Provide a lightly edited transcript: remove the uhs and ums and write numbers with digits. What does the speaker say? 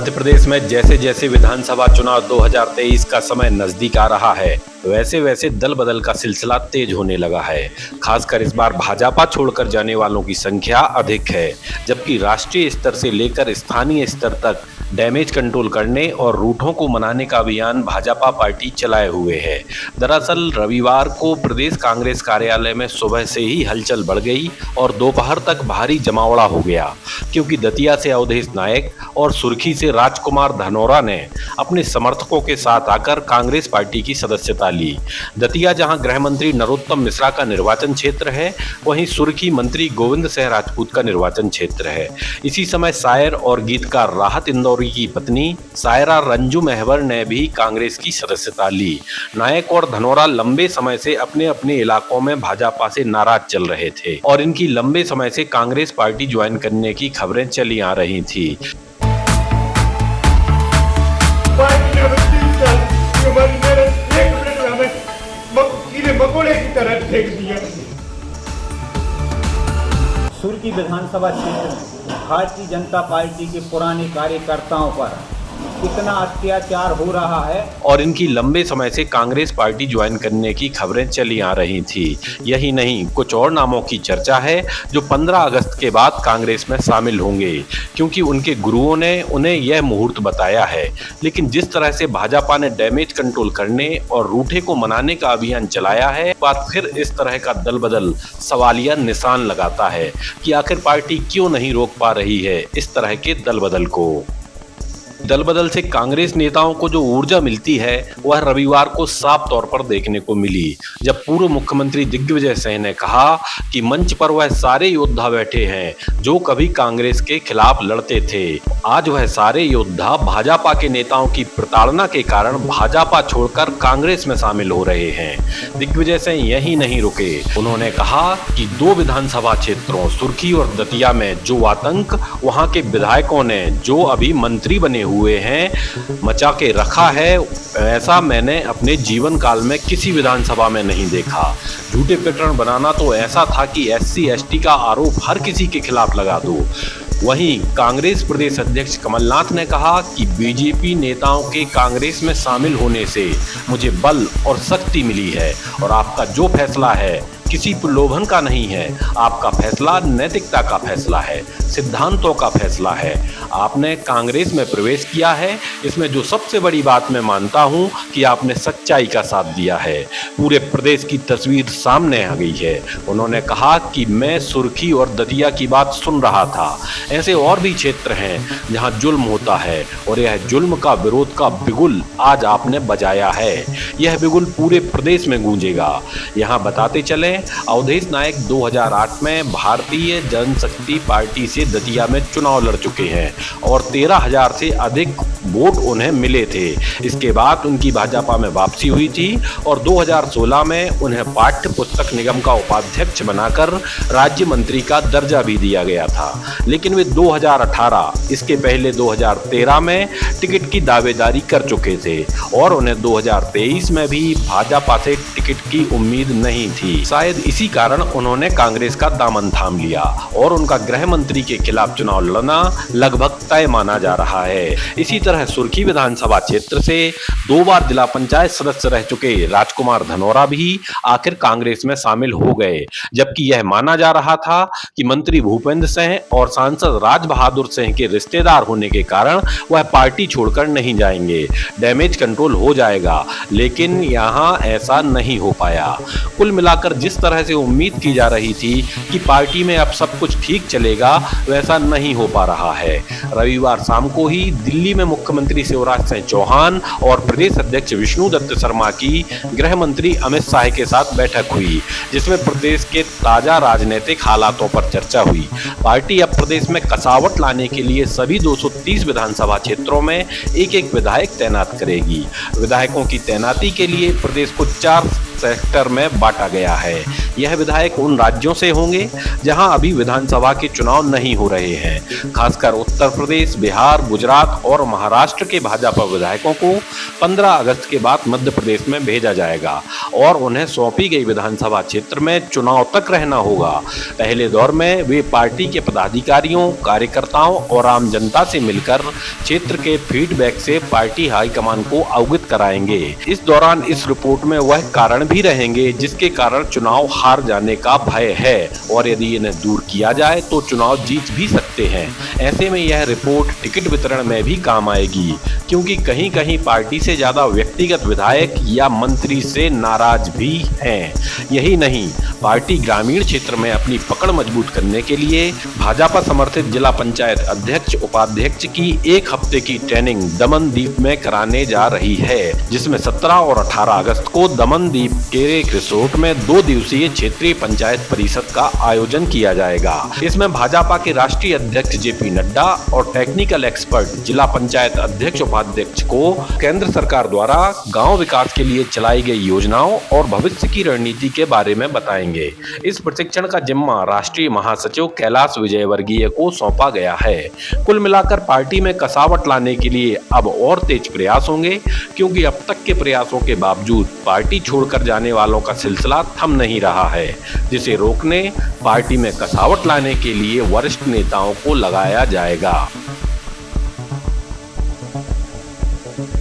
मध्य प्रदेश में जैसे जैसे विधानसभा चुनाव 2023 का समय नजदीक आ रहा है, वैसे वैसे दल बदल का सिलसिला तेज होने लगा है। खासकर इस बार भाजपा छोड़कर जाने वालों की संख्या अधिक है, जबकि राष्ट्रीय स्तर से लेकर स्थानीय स्तर तक डैमेज कंट्रोल करने और रूठों को मनाने का अभियान भाजपा पार्टी चलाए हुए है। दरअसल रविवार को प्रदेश कांग्रेस कार्यालय में सुबह से ही हलचल बढ़ गई और दोपहर तक भारी जमावड़ा हो गया, क्योंकि दतिया से अवधेश नायक और सुर्खी से राजकुमार धनोरा ने अपने समर्थकों के साथ आकर कांग्रेस पार्टी की सदस्यता ली। दतिया जहां गृह मंत्री नरोत्तम मिश्रा का निर्वाचन क्षेत्र है, वहीं सुर्खी मंत्री गोविंद सिंह राजपूत का निर्वाचन क्षेत्र है। इसी समय शायर और गीतकार राहत इंदौरी की पत्नी सायरा रंजू महवर ने भी कांग्रेस की सदस्यता ली। नायक और धनोरा लंबे समय से अपने अपने इलाकों में भाजपा से नाराज चल रहे थे और इनकी लंबे समय से कांग्रेस पार्टी ज्वाइन करने की खबरें चली आ रही थी। सुर्खी विधानसभा क्षेत्र में भारतीय जनता पार्टी के पुराने कार्यकर्ताओं पर कितना अत्याचार हो रहा है और इनकी लंबे समय से कांग्रेस पार्टी ज्वाइन करने की खबरें चली आ रही थी। यही नहीं, कुछ और नामों की चर्चा है जो 15 अगस्त के बाद कांग्रेस में शामिल होंगे, क्योंकि उनके गुरुओं ने उन्हें यह मुहूर्त बताया है। लेकिन जिस तरह से भाजपा ने डैमेज कंट्रोल करने और रूठे को मनाने का अभियान चलाया है, बात फिर इस तरह का दल बदल सवालिया निशान लगाता है कि आखिर पार्टी क्यों नहीं रोक पा रही है इस तरह के दल बदल को। दल बदल से कांग्रेस नेताओं को जो ऊर्जा मिलती है, वह रविवार को साफ तौर पर देखने को मिली, जब पूर्व मुख्यमंत्री दिग्विजय सिंह ने कहा कि मंच पर वह सारे योद्धा बैठे हैं जो कभी कांग्रेस के खिलाफ लड़ते थे। आज वह सारे योद्धा भाजपा के नेताओं की प्रताड़ना के कारण भाजपा छोड़कर कांग्रेस में शामिल हो रहे हैं। दिग्विजय सिंह यही नहीं रुके, उन्होंने कहा कि 2 विधानसभा क्षेत्रों सुर्खी और दतिया में जो आतंक वहां के विधायकों ने, जो अभी मंत्री बने हुए हैं, मचा के रखा है, ऐसा मैंने अपने जीवन काल में किसी विधानसभा में नहीं देखा। झूठे प्रकरण बनाना तो ऐसा था कि SC ST का आरोप हर किसी के खिलाफ लगा दो। वहीं कांग्रेस प्रदेश अध्यक्ष कमलनाथ ने कहा कि बीजेपी नेताओं के कांग्रेस में शामिल होने से मुझे बल और शक्ति मिली है और आपका जो फैसला है किसी प्रलोभन का नहीं है, आपका फैसला नैतिकता का फैसला है, सिद्धांतों का फैसला है। आपने कांग्रेस में प्रवेश किया है, इसमें जो सबसे बड़ी बात मैं मानता हूं कि आपने सच्चाई का साथ दिया है। पूरे प्रदेश की तस्वीर सामने आ गई है। उन्होंने कहा कि मैं सुर्खी और दतिया की बात सुन रहा था। ऐसे और भी क्षेत्र हैं जहां जुल्म होता है और यह जुल्म का विरोध का बिगुल आज आपने बजाया है। यह बिगुल पूरे प्रदेश में गूंजेगा। यहाँ बताते चले, अवधेश नायक 2008 में भारतीय जनशक्ति पार्टी से दतिया में चुनाव लड़ चुके हैं और 13,000 से अधिक वोट उन्हें मिले थे। इसके बाद उनकी भाजपा में वापसी हुई थी और 2016 में उन्हें पाठ्य पुस्तक निगम का उपाध्यक्ष बनाकर राज्य मंत्री का दर्जा भी दिया गया था। लेकिन वे 2018, इसके पहले 2013 में टिकट की दावेदारी कर चुके थे और उन्हें 2023 में भी भाजपा से टिकट की उम्मीद नहीं थी। शायद इसी कारण उन्होंने कांग्रेस का दामन थाम लिया और उनका गृह मंत्री के खिलाफ चुनाव लड़ना लगभग तय माना जा रहा है। इसी तरह सुर्खी विधानसभा क्षेत्र से 2 बार जिला पंचायत सदस्य रह चुके राजकुमार धनोरा भी आखिर कांग्रेस में शामिल हो गए, जबकि यह माना जा रहा था कि मंत्री भूपेंद्र सिंह और सांसद राज बहादुर सिंह के रिश्तेदार होने के कारण वह पार्टी छोड़कर नहीं जाएंगे, डैमेज कंट्रोल हो जाएगा। लेकिन यहाँ ऐसा नहीं हो पाया। कुल मिलाकर जिस तरह से उम्मीद की जा रही थी कि पार्टी में अब सब कुछ ठीक चलेगा, वैसा नहीं हो पा रहा है। रविवार शाम को ही दिल्ली में मुख्यमंत्री शिवराज सिंह चौहान और प्रदेश अध्यक्ष विष्णुदत्त शर्मा की गृह मंत्री अमित शाह के साथ बैठक हुई, जिसमें प्रदेश के ताजा राजनीतिक हालातों पर चर्चा हुई। पार्टी अब प्रदेश में कसावट लाने के लिए सभी 230 विधानसभा क्षेत्रों में एक-एक विधायक तैनात करेगी। विधायकों की तैनाती के लिए प्रदेश को 4 सेक्टर में बांटा गया है। यह विधायक उन राज्यों से होंगे जहां अभी विधानसभा के चुनाव नहीं हो रहे हैं। खासकर उत्तर प्रदेश, बिहार, गुजरात और महाराष्ट्र के भाजपा विधायकों को 15 अगस्त के बाद मध्य प्रदेश में भेजा जाएगा और उन्हें सौंपी गई विधानसभा क्षेत्र में चुनाव तक रहना होगा। पहले दौर में वे पार्टी के पदाधिकारियों, कार्यकर्ताओं और आम जनता से मिलकर क्षेत्र के फीडबैक से पार्टी हाईकमान को अवगत कराएंगे। इस दौरान इस रिपोर्ट में वह कारण भी रहेंगे जिसके कारण चुनाव हार जाने का भय है और यदि इन्हें दूर किया जाए तो चुनाव जीत भी सकते हैं। ऐसे में यह रिपोर्ट टिकट वितरण में भी काम आएगी, क्योंकि कहीं कहीं पार्टी से ज्यादा व्यक्तिगत विधायक या मंत्री से नाराज भी हैं। यही नहीं, पार्टी ग्रामीण क्षेत्र में अपनी पकड़ मजबूत करने के लिए भाजपा समर्थित जिला पंचायत अध्यक्ष, उपाध्यक्ष की 1 हफ्ते की ट्रेनिंग दमनदीप में कराने जा रही है, जिसमें 17 और 18 अगस्त को दमनदीप के एक रिसोर्ट में 2 दिवसीय क्षेत्रीय पंचायत परिषद का आयोजन किया जाएगा। इसमें भाजपा के राष्ट्रीय अध्यक्ष जेपी नड्डा और टेक्निकल एक्सपर्ट जिला पंचायत अध्यक्ष, उपाध्यक्ष को केंद्र सरकार द्वारा गांव विकास के लिए चलाई गई योजनाओं और भविष्य की रणनीति के बारे में बताएंगे। इस प्रशिक्षण का जिम्मा राष्ट्रीय महासचिव कैलाश विजयवर्गीय को सौंपा गया है। कुल मिलाकर पार्टी में कसावट लाने के लिए अब और तेज प्रयास होंगे, क्योंकि अब तक के प्रयासों के बावजूद पार्टी छोड़कर जाने वालों का सिलसिला थम नहीं रहा है, जिसे रोकने पार्टी में कसावट लाने के लिए वरिष्ठ नेताओं को लगाया जाएगा।